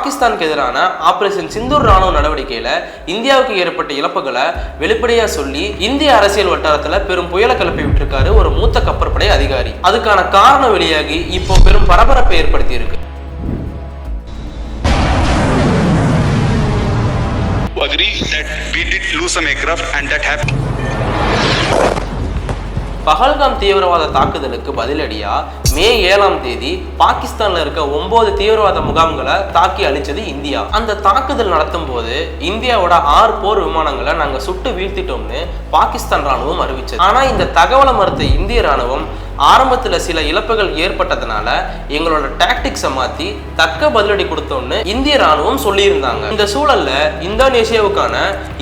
பாகிஸ்தானுக்கு எதிரான ஆபரேஷன் சிந்தூர் ராணுவ நடவடிக்கையில இந்தியாவுக்கு ஏற்பட்ட இழப்புகளை வெளிப்படையா சொல்லி இந்திய அரசியல் வட்டாரத்துல பெரும் புயலை கிளப்பி விட்டிருக்காரு ஒரு மூத்த கப்பற்படை அதிகாரி. அதுக்கான காரணம் வெளியாகி இப்போ பெரும் பரபரப்பை ஏற்படுத்தி இருக்கு. Agree that we did lose some aircraft and that happened. Pahalgam தீவிரவாத தாக்குதலுக்கு பதிலடியா மே 7ஆம் தேதி பாகிஸ்தான்ல இருக்க 9 தீவிரவாத முகாம்களை தாக்கி அழிச்சது இந்தியா. அந்த தாக்குதல் நடத்தும் போது இந்தியாவோட 6 போர் விமானங்களை நாங்க சுட்டு வீழ்த்திட்டோம்னு பாகிஸ்தான் ராணுவம் அறிவிச்சது. ஆனா இந்த தகவலை மறுத்த இந்திய ராணுவம் ஆரம்பத்துல சில இழப்புகள் ஏற்பட்டதுனால எங்களோட டாக்டிக்ஸை மாத்தி தக்க பதிலடி கொடுத்தோம்னு இந்திய ராணுவம் சொல்லியிருந்தாங்க. இந்த சூழல்ல இந்தோனேஷியாவுக்கான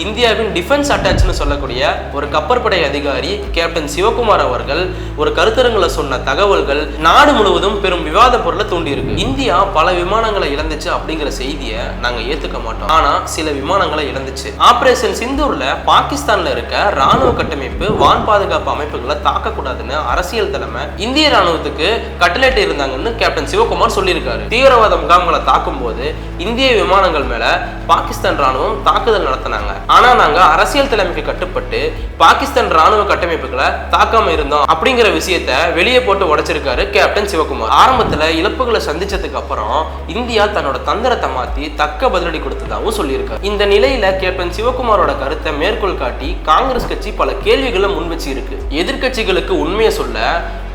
இந்தியாவின் டிஃபென்ஸ் அட்டாச்னு சொல்லக்கூடிய ஒரு கப்பற்படை அதிகாரி கேப்டன் சிவகுமார் அவர்கள் ஒரு கருத்தரங்களை சொன்ன தகவல்கள் நாடு முழுவதும் பெரும் விவாத பொருளை தூண்டி இருக்கு. இந்தியா பல விமானங்களை இழந்துச்சு அப்படிங்கிற செய்தியை நாங்க ஏத்துக்க மாட்டோம். ஆனா சில விமானங்களை இழந்துச்சு. ஆபரேஷன் சிந்தூர்ல பாகிஸ்தான்ல இருக்க ராணுவ கட்டமைப்பு வான் பாதுகாப்பு அமைப்புகளை தாக்கக்கூடாதுன்னு அரசியல் தலைமை இந்திய ராணுவத்துக்கு கட்டளையிட்டு இருந்தாங்கன்னு கேப்டன் சிவகுமார் சொல்லியிருக்காரு. தீவிரவாத முகாம்களை தாக்கும் போது இந்திய விமானங்கள் மேல பாகிஸ்தான் ராணுவம் தாக்குதல் நடத்தினாங்க. ஆனா நாங்க அரசியல் தலைமைக்கு கட்டுப்பட்டு பாகிஸ்தான் ராணுவ கட்டமைப்புகளை தாக்காம இருந்தோம் அப்படிங்கிற விஷயத்தை வெளியே போட்டு உடைச்சிருக்காரு கேப்டன் சிவகுமார். ஆரம்பத்துல இழப்புகளை சந்திச்சதுக்கு அப்புறம் இந்தியா தன்னோட தந்திரத்தை மாத்தி தக்க பதிலடி கொடுத்ததாகவும் சொல்லியிருக்காரு. இந்த நிலையில கேப்டன் சிவகுமாரோட கருத்தை மேற்கோள் காட்டி காங்கிரஸ் கட்சி பல கேள்விகளை முன்வச்சு இருக்கு. எதிர்கட்சிகளுக்கு உண்மையை சொல்ல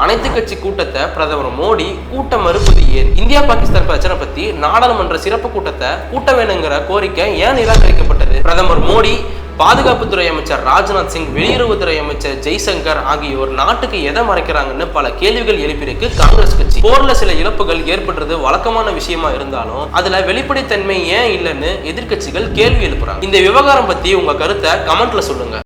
அனைத்து கட்சி கூட்டத்தை பிரதமர் மோடி கூட்ட மறுப்பது ஏன்? இந்தியா பாகிஸ்தான் பிரச்சனை பத்தி நாடாளுமன்ற சிறப்பு கூட்டத்தை கூட்ட வேணுங்கிற கோரிக்கை ஏன் நிராகரிக்கப்பட்டது? பிரதமர் மோடி, பாதுகாப்புத்துறை அமைச்சர் ராஜ்நாத் சிங், வெளியுறவுத்துறை அமைச்சர் ஜெய்சங்கர் ஆகியோர் நாட்டுக்கு எதை மறைக்கிறாங்கன்னு பல கேள்விகள் எழுப்பியிருக்கு காங்கிரஸ் கட்சி. போர்ல சில இழப்புகள் ஏற்படுறது வழக்கமான விஷயமா இருந்தாலும் அதுல வெளிப்படைத்தன்மை ஏன் இல்லைன்னு எதிர்கட்சிகள் கேள்வி எழுப்புறாங்க. இந்த விவகாரம் பத்தி உங்க கருத்தை கமெண்ட்ல சொல்லுங்க.